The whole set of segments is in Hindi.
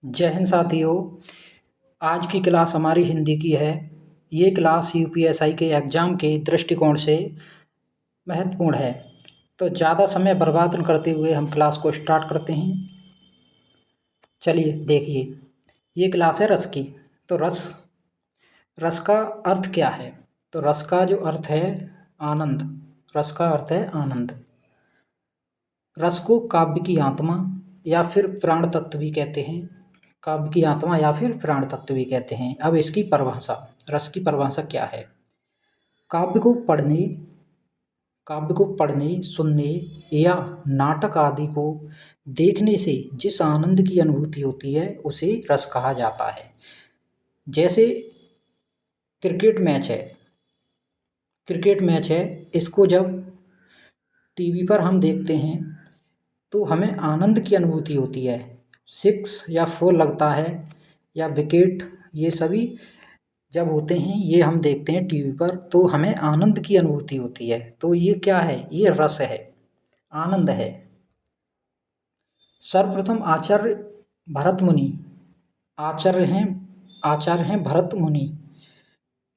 जय हिंद साथियों। आज की क्लास हमारी हिंदी की है। ये क्लास यूपीएसआई के एग्ज़ाम के दृष्टिकोण से महत्वपूर्ण है। तो ज़्यादा समय बर्बाद न करते हुए हम क्लास को स्टार्ट करते हैं। चलिए देखिए, ये क्लास है रस की। तो रस रस का अर्थ क्या है? तो रस का जो अर्थ है आनंद। रस का अर्थ है आनंद। रस को काव्य की आत्मा या फिर प्राण तत्व भी कहते हैं। काव्य की आत्मा या फिर प्राण तत्व भी कहते हैं। अब इसकी परिभाषा, रस की परिभाषा क्या है? काव्य को पढ़ने सुनने या नाटक आदि को देखने से जिस आनंद की अनुभूति होती है उसे रस कहा जाता है। जैसे क्रिकेट मैच है, इसको जब टीवी पर हम देखते हैं तो हमें आनंद की अनुभूति होती है। 6 या 4 लगता है या विकेट, ये सभी जब होते हैं, ये हम देखते हैं टीवी पर, तो हमें आनंद की अनुभूति होती है। तो ये क्या है? ये रस है, आनंद है। सर्वप्रथम आचार्य हैं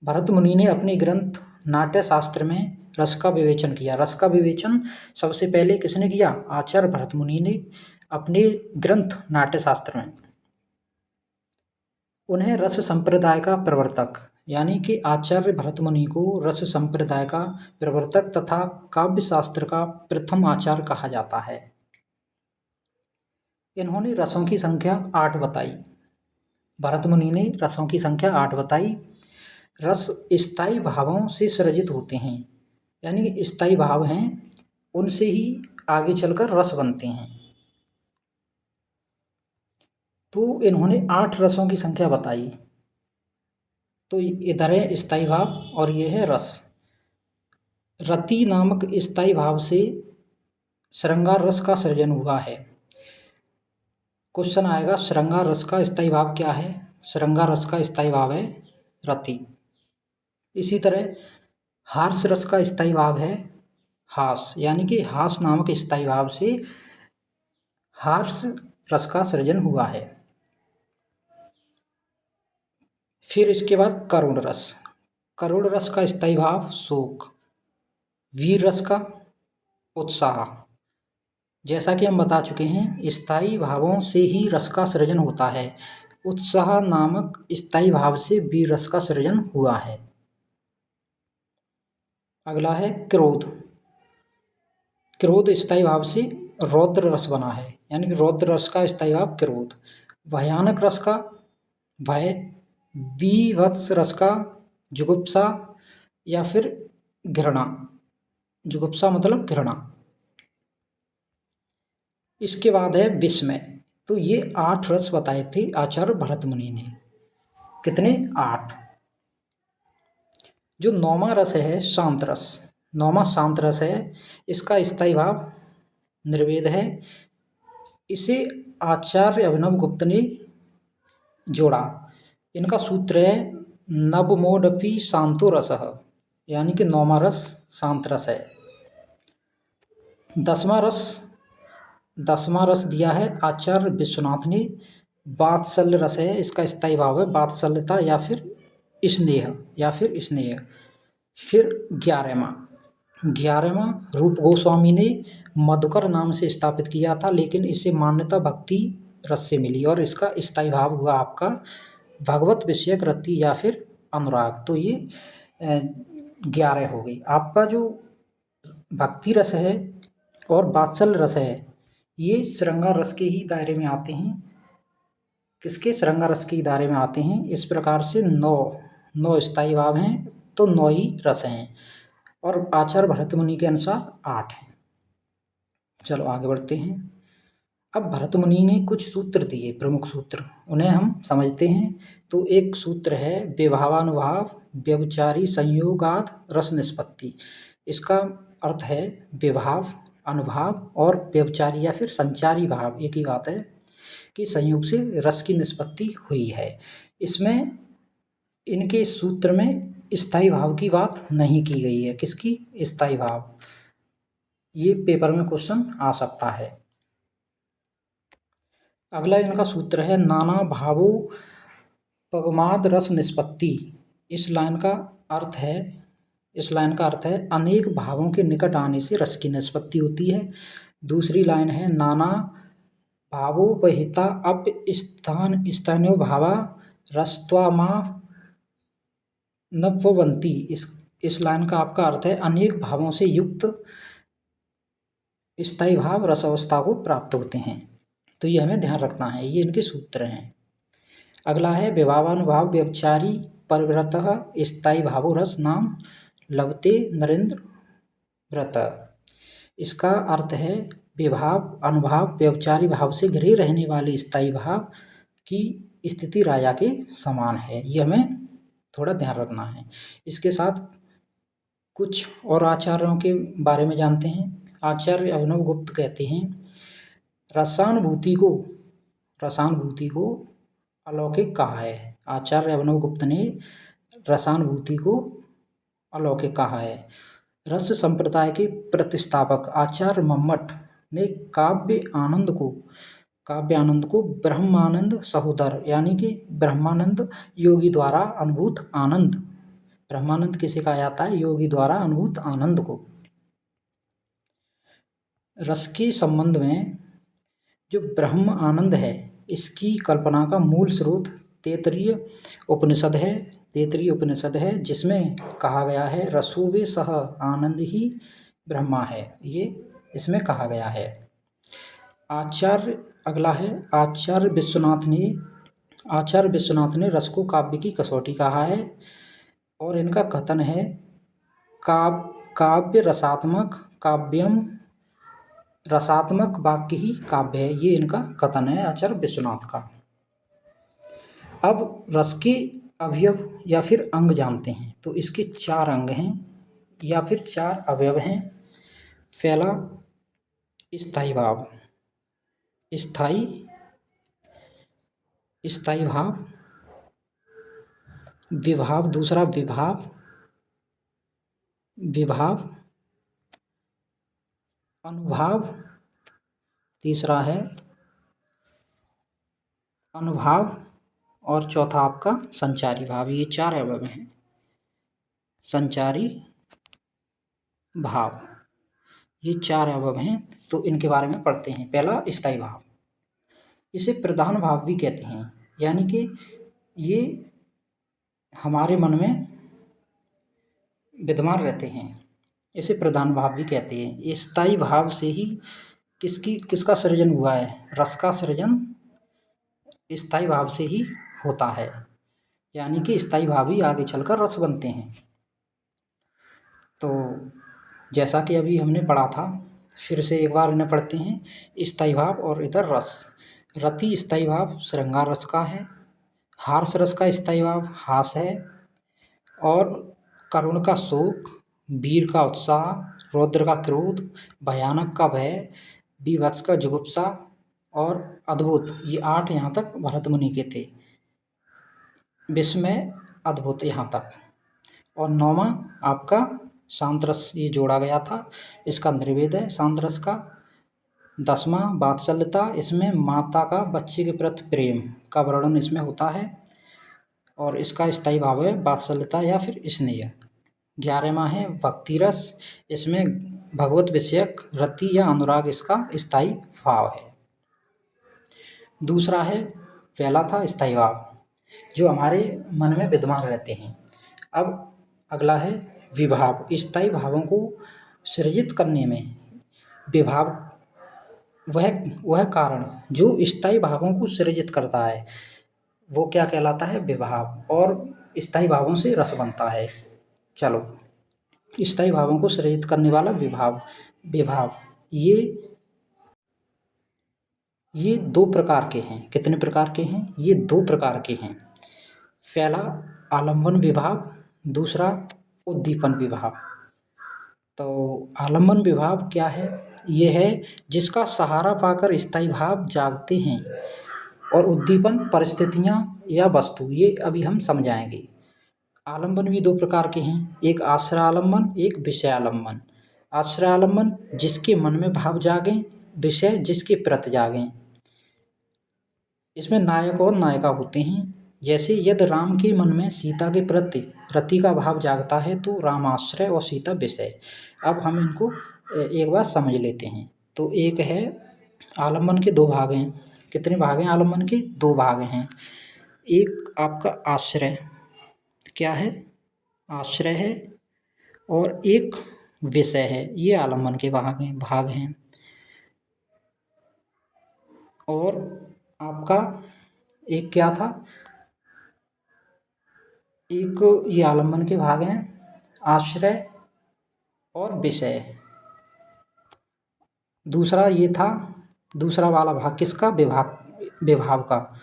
भरत मुनि ने अपने ग्रंथ नाट्य शास्त्र में रस का विवेचन किया। रस का विवेचन सबसे पहले किसने किया? आचार्य भरत मुनि ने अपने ग्रंथ नाट्य शास्त्र में। उन्हें रस संप्रदाय का प्रवर्तक, यानी कि आचार्य भरत मुनि को रस संप्रदाय का प्रवर्तक तथा काव्य शास्त्र का प्रथम आचार्य कहा जाता है। इन्होंने रसों की संख्या 8 बताई। भरत मुनि ने रसों की संख्या 8 बताई। रस स्थायी भावों से सृजित होते हैं, यानी कि स्थायी भाव हैं, उनसे ही आगे चलकर रस बनते हैं। तो इन्होंने 8 रसों की संख्या बताई। तो इधर है स्थायी भाव और ये है रस। रति नामक स्थायी भाव से श्रृंगार रस का सृजन हुआ है। क्वेश्चन आएगा, श्रृंगार रस का स्थायी भाव क्या है? श्रृंगार रस का स्थायी भाव है रति। इसी तरह हास्य रस का स्थायी भाव है हास, यानी कि हास नामक स्थायी भाव से हास्य रस का सृजन हुआ है। फिर इसके बाद करुण रस का स्थायी भाव शोक। वीर रस का उत्साह। जैसा कि हम बता चुके हैं, स्थायी भावों से ही रस का सृजन होता है। उत्साह नामक स्थायी भाव से वीर रस का सृजन हुआ है। अगला है क्रोध स्थायी भाव से रौद्र रस बना है, यानी कि रौद्र रस का स्थायी भाव क्रोध। भयानक रस का भय। वीभत्स रस का जुगुप्सा या फिर घृणा। जुगुप्सा मतलब घृणा। इसके बाद है विस्मय। तो ये 8 रस बताए थे आचार्य भरत मुनि ने। कितने? 8। जो 9वां रस है शांत रस। 9वां शांत रस है, इसका स्थायी भाव निर्वेद है। इसे आचार्य अभिनव गुप्त ने जोड़ा। इनका सूत्र है नवमोडपि शांतो रसः, यानी कि 9वां रस शांत रस है। 10वां रस दिया है आचार्य विश्वनाथ ने, वात्सल्य रस है। इसका स्थायी भाव है वात्सल्यता या फिर स्नेह। फिर 11वां रूप गोस्वामी ने मधुकर नाम से स्थापित किया था, लेकिन इसे मान्यता भक्ति रस से मिली और इसका स्थायी भाव हुआ आपका भगवत विषयक रति या फिर अनुराग। तो ये 11 हो गई। आपका जो भक्ति रस है और वात्सल्य रस है, ये श्रृंगार रस के ही दायरे में आते हैं। किसके? श्रृंगार रस के दायरे में आते हैं। इस प्रकार से 9 स्थायी भाव हैं, तो 9 ही रस हैं और आचार्य भरत मुनि के अनुसार 8 हैं। चलो आगे बढ़ते हैं। अब भरत मुनि ने कुछ सूत्र दिए, प्रमुख सूत्र, उन्हें हम समझते हैं। तो एक सूत्र है विभावानुभाव व्यभिचारी संयोगाद रस निष्पत्ति। इसका अर्थ है विभाव, अनुभाव और व्यभिचारी या फिर संचारी भाव, एक ही बात है, कि संयोग से रस की निष्पत्ति हुई है। इसमें इनके सूत्र में स्थायी भाव की बात नहीं की गई है। किसकी? स्थायी भाव। ये पेपर में क्वेश्चन आ सकता है। अगला इनका सूत्र है नाना भावोपगमाद रस निष्पत्ति। इस लाइन का अर्थ है अनेक भावों के निकट आने से रस की निष्पत्ति होती है। दूसरी लाइन है नाना भावोपहिता स्थान्यो भावा रसत्वामानप्ववन्ति। इस लाइन का आपका अर्थ है अनेक भावों से युक्त स्थायी भाव रस अवस्था को प्राप्त होते हैं। तो ये हमें ध्यान रखना है, ये इनके सूत्र हैं। अगला है विभावानुभाव व्यभिचारी परिव्रतः स्थायी भावो रस नाम लभते नरेंद्र व्रत। इसका अर्थ है विभाव अनुभाव व्यभिचारी भाव से घिरे रहने वाले स्थायी भाव की स्थिति राजा के समान है। ये हमें थोड़ा ध्यान रखना है। इसके साथ कुछ और आचार्यों के बारे में जानते हैं। आचार्य अभिनव गुप्त कहते हैं रसानुभूति को अलौकिक कहा है। आचार्य अभिनव गुप्त ने रसानुभूति को अलौकिक कहा है। रस संप्रदाय के प्रतिष्ठापक आचार्य मम्मट ने काव्य आनंद को ब्रह्मानंद सहोदर यानी कि ब्रह्मानंद योगी द्वारा अनुभूत आनंद, ब्रह्मानंद किसे कहा जाता है? योगी द्वारा अनुभूत आनंद को। रस के संबंध में जो ब्रह्म आनंद है इसकी कल्पना का मूल स्रोत तैत्तिरीय उपनिषद है जिसमें कहा गया है रसो वे सह आनंद ही ब्रह्मा है। ये इसमें कहा गया है। अगला है आचार्य विश्वनाथ ने रस को काव्य की कसौटी कहा है और इनका कथन है काव्य रसात्मक वाक्य ही काव्य है। ये इनका कथन है आचार्य विश्वनाथ का। अब रस के अवयव या फिर अंग जानते हैं। तो इसके 4 अंग हैं या फिर 4 अवयव हैं। पहला स्थायी भाव, स्थायी भाव, विभाव, दूसरा विभाव, अनुभाव, तीसरा है अनुभाव और चौथा आपका संचारी भाव। ये 4 अवयव हैं। संचारी भाव, ये 4 अवयव हैं। तो इनके बारे में पढ़ते हैं। पहला स्थायी भाव, इसे प्रधान भाव भी कहते हैं, यानी कि ये हमारे मन में विद्यमान रहते हैं। इसे प्रधान भाव भी कहते हैं। स्थायी भाव से ही किसका सृजन हुआ है? रस का सृजन स्थायी भाव से ही होता है, यानी कि स्थायी भाव ही आगे चलकर रस बनते हैं। तो जैसा कि अभी हमने पढ़ा था, फिर से एक बार इन्हें पढ़ते हैं। स्थायी भाव और इधर रस। रति स्थायी भाव श्रृंगार रस का है। हास रस का स्थायी भाव हास है। और करुण का शोक, वीर का उत्साह, रौद्र का क्रोध, भयानक का भय, बीभत्स का जुगुप्सा और अद्भुत, ये 8 यहाँ तक भरत मुनि के थे। विस्मय, अद्भुत यहाँ तक। और 9वां आपका शांत रस, ये जोड़ा गया था। इसका निर्वेद है शांत रस का। 10वां वात्सल्यता, इसमें माता का बच्चे के प्रति प्रेम का वर्णन इसमें होता है और इसका स्थायी भाव है वात्सल्यता या फिर स्नेह। 11वां है भक्ति रस, इसमें भगवत विषयक रति या अनुराग इसका स्थायी भाव है। दूसरा है, पहला था स्थायी भाव जो हमारे मन में विद्यमान रहते हैं। अब अगला है विभाव। स्थायी भावों को सृजित करने में विभाव वह कारण जो स्थायी भावों को सृजित करता है वो क्या कहलाता है? विभाव। और स्थायी भावों से रस बनता है। चलो, स्थायी भावों को सृजित करने वाला विभाव ये 2 प्रकार के हैं। कितने प्रकार के हैं? ये 2 प्रकार के हैं। पहला आलम्बन विभाव, दूसरा उद्दीपन विभाव। तो आलम्बन विभाव क्या है? ये है जिसका सहारा पाकर स्थायी भाव जागते हैं। और उद्दीपन परिस्थितियाँ या वस्तु, ये अभी हम समझाएंगे। आलम्बन भी 2 प्रकार के हैं, एक आश्रयालम्बन, एक विषयालम्बन। आश्रयालम्बन जिसके मन में भाव जागें, विषय जिसके प्रति जागें। इसमें नायक और नायिका होते हैं। जैसे यदि राम के मन में सीता के प्रति रति का भाव जागता है तो राम आश्रय और सीता विषय। अब हम इनको एक बार समझ लेते हैं। तो एक है आलम्बन के दो भाग हैं। कितने भाग हैं आलम्बन के? दो भाग हैं। एक आपका आश्रय, क्या है? आश्रय है। और एक विषय है। ये आलम्बन के भाग हैं। और आपका एक क्या था? एक ये आलम्बन के भाग हैं, आश्रय और विषय। दूसरा ये था, दूसरा वाला भाग किसका? विभाव का,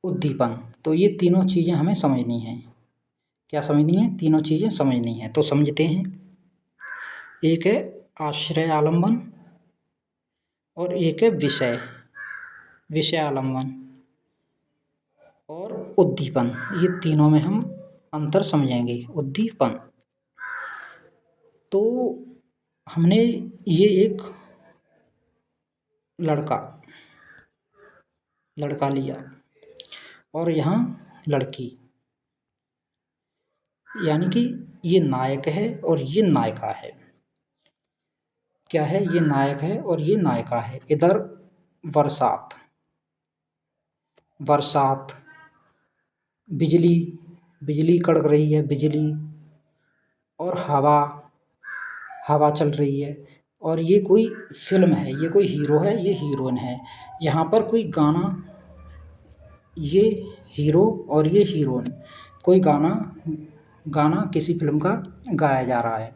उद्दीपन। तो ये तीनों चीज़ें हमें समझनी हैं। क्या समझनी है? तीनों चीज़ें समझनी हैं। तो समझते हैं। एक है आश्रय आलम्बन और एक है विषय आलम्बन और उद्दीपन। ये तीनों में हम अंतर समझेंगे। उद्दीपन, तो हमने ये एक लड़का लिया और यहाँ लड़की, यानी कि ये नायक है और ये नायिका है। क्या है? ये नायक है और ये नायिका है। इधर बरसात, बिजली कड़क रही है, बिजली, और हवा चल रही है। और ये कोई फिल्म है, ये कोई हीरो है, ये हीरोइन है। यहाँ पर कोई गाना, ये हीरो और ये हीरोइन, कोई गाना किसी फिल्म का गाया जा रहा है।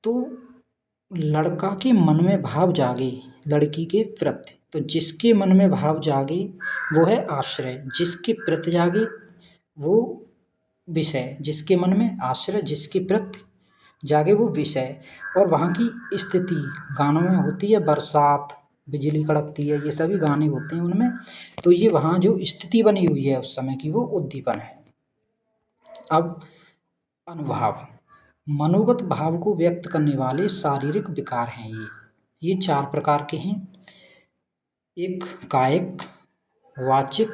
तो लड़का के मन में भाव जागे लड़की के प्रति, तो जिसके मन में भाव जागे वो है आश्रय, जिसके प्रति जागे वो विषय। जिसके मन में आश्रय, जिसके प्रति जागे वो विषय। और वहाँ की स्थिति गानों में होती है, बरसात, बिजली कड़कती है, ये सभी गाने होते हैं उनमें। तो ये वहाँ जो स्थिति बनी हुई है उस समय की, वो उद्दीपन है। अब अनुभाव, मनोगत भाव को व्यक्त करने वाले शारीरिक विकार हैं ये 4 प्रकार के हैं। एक कायिक, वाचिक,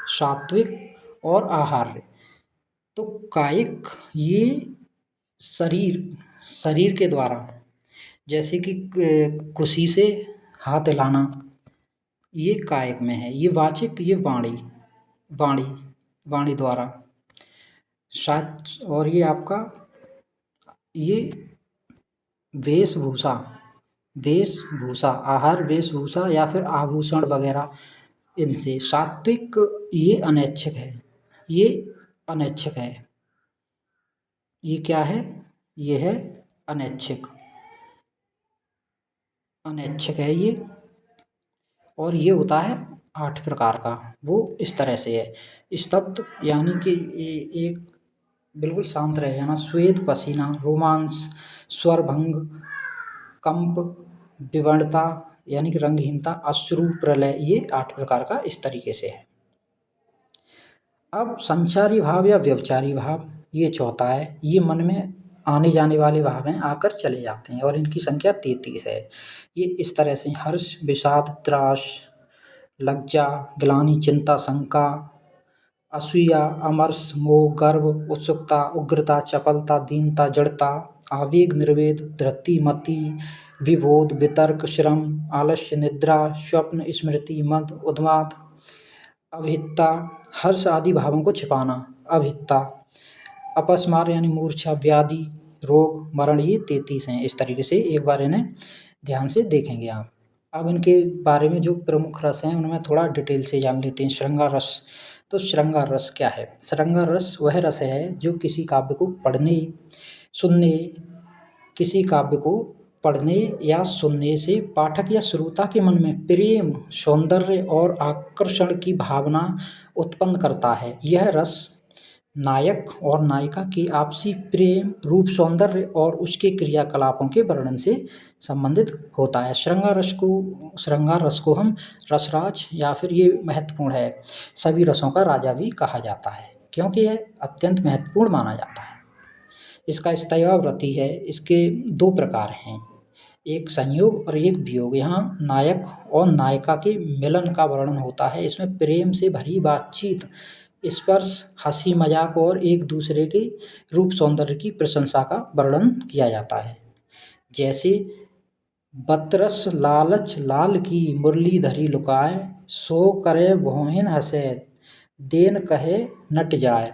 सात्विक और आहार्य। तो कायिक, ये शरीर के द्वारा, जैसे कि खुशी से हाथ हिलाना, ये कायिक में है। ये वाचिक, ये वाणी द्वारा। और ये आपका ये वेशभूषा, आहार, वेशभूषा या फिर आभूषण वगैरह, इनसे। सात्विक, ये अनैच्छिक है, ये क्या है? ये है अनैच्छिक है ये। और ये होता है 8 प्रकार का, वो इस तरह से है। स्तब्ध, यानी कि एक बिल्कुल शांत रह जाना। श्वेत, पसीना, रोमांस, स्वरभंग, कंप, विवर्णता यानी कि रंगहीनता, अश्रु, प्रलय, ये 8 प्रकार का इस तरीके से है। अब संचारी भाव या व्यभिचारी भाव, ये चौथा है। ये मन में आने जाने वाले भाव हैं, आकर चले जाते हैं, और इनकी संख्या 33 है। ये इस तरह से हर्ष, विषाद, त्रास, लज्जा, ग्लानि, चिंता, शंका, असूया, अमर्ष, मोह, गर्व, उत्सुकता, उग्रता, चपलता, दीनता, जड़ता, आवेग, निर्वेद, धृति, मति, विबोध, वितर्क, श्रम, आलस्य, निद्रा, स्वप्न, स्मृति, मद, उन्माद, अभिहिता, हर्ष आदि भावों को छिपाना, अभिहिता, अपस्मार यानी मूर्छा, व्याधि, रोग, मरण, ये 33 हैं। इस तरीके से एक बार इन्हें ध्यान से देखेंगे आप। अब इनके बारे में जो प्रमुख रस हैं उनमें थोड़ा डिटेल से जान लेते हैं। श्रृंगार रस, तो श्रृंगार रस क्या है? श्रृंगार रस वह रस है जो किसी काव्य को पढ़ने या सुनने से पाठक या श्रोता के मन में प्रेम, सौंदर्य और आकर्षण की भावना उत्पन्न करता है। यह रस नायक और नायिका के आपसी प्रेम, रूप, सौंदर्य और उसके क्रियाकलापों के वर्णन से संबंधित होता है। श्रृंगार रस को हम रसराज, या फिर ये महत्वपूर्ण है, सभी रसों का राजा भी कहा जाता है, क्योंकि यह अत्यंत महत्वपूर्ण माना जाता है। इसका स्थायी भाव रति है। इसके 2 प्रकार हैं। एक संयोग और एक वियोग। यहाँ नायक और नायिका के मिलन का वर्णन होता है। इसमें प्रेम से भरी बातचीत, स्पर्श, हंसी मजाक और एक दूसरे के रूप सौंदर्य की प्रशंसा का वर्णन किया जाता है। जैसे बतरस लालच लाल की मुरली धरी लुकाए, सो करे भोहिन हंसे देन कहे नट जाए।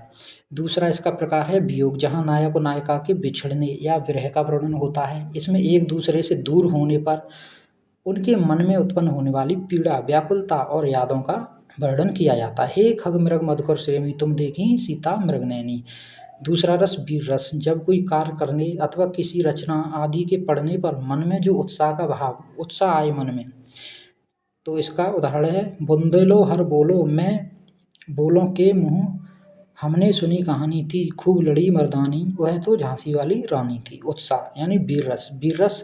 दूसरा इसका प्रकार है वियोग, जहाँ नायक और नायिका के बिछड़ने या विरह का वर्णन होता है। इसमें एक दूसरे से दूर होने पर उनके मन में उत्पन्न होने वाली पीड़ा, व्याकुलता और यादों का वर्णन किया जाता है। हे खग मृग मधुकर श्रेमी तुम देखी सीता मृगनयनी। दूसरा रस वीर रस, जब कोई कार्य करने अथवा किसी रचना आदि के पढ़ने पर मन में जो उत्साह का भाव, उत्साह आए मन में, तो इसका उदाहरण है बुंदेलो हर बोलो मैं बोलों के मुँह हमने सुनी कहानी थी, खूब लड़ी मर्दानी वह तो झांसी वाली रानी थी। उत्साह यानी वीर रस। वीर रस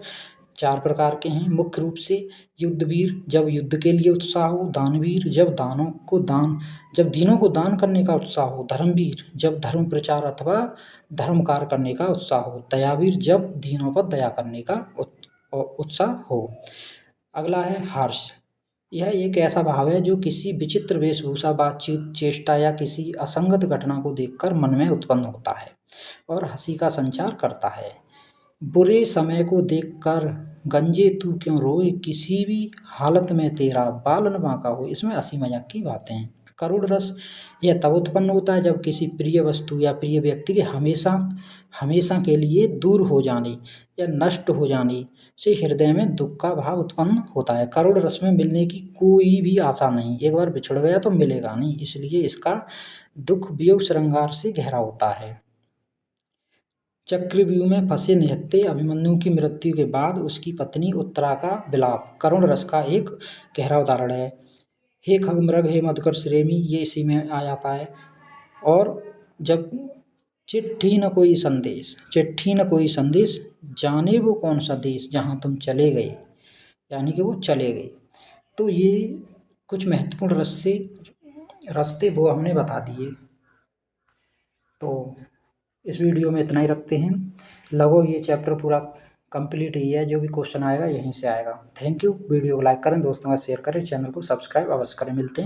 4 प्रकार के हैं मुख्य रूप से। युद्धवीर, जब युद्ध के लिए उत्साह हो। दानवीर, जब दीनों को दान करने का उत्साह हो। धर्मवीर, जब धर्म प्रचार अथवा धर्म कार्य करने का उत्साह हो। दयावीर, जब दीनों पर दया करने का उत्साह हो। अगला है हर्ष। यह एक ऐसा भाव है जो किसी विचित्र वेशभूषा, बातचीत, चेष्टा या किसी असंगत घटना को देखकर मन में उत्पन्न होता है और हंसी का संचार करता है। बुरे समय को देखकर गंजे तू क्यों रोए, किसी भी हालत में तेरा बाल न बांका हो। इसमें हंसी मजाक की बातें हैं। करुण रस, यह तब उत्पन्न होता है जब किसी प्रिय वस्तु या प्रिय व्यक्ति के हमेशा के लिए दूर हो जाने या नष्ट हो जाने से हृदय में दुख का भाव उत्पन्न होता है। करुण रस में मिलने की कोई भी आशा नहीं, एक बार बिछड़ गया तो मिलेगा नहीं, इसलिए इसका दुख वियोग श्रृंगार से गहरा होता है। चक्रव्यूह में फंसे निहत्थे अभिमन्यु की मृत्यु के बाद उसकी पत्नी उत्तरा का विलाप करुण रस का एक गहरा उदाहरण है। हे खगमृग हे मधुकर श्रेमी, ये इसी में आ जाता है। और जब चिट्ठी न कोई संदेश जाने वो कौन सा देश जहाँ तुम चले गए, यानी कि वो चले गए। तो ये कुछ महत्वपूर्ण रास्ते वो हमने बता दिए। तो इस वीडियो में इतना ही रखते हैं। लगभग ये चैप्टर पूरा कंप्लीट ही है, जो भी क्वेश्चन आएगा यहीं से आएगा। Thank you. वीडियो को लाइक करें, दोस्तों का शेयर करें, चैनल को सब्सक्राइब अवश्य करें। मिलते हैं।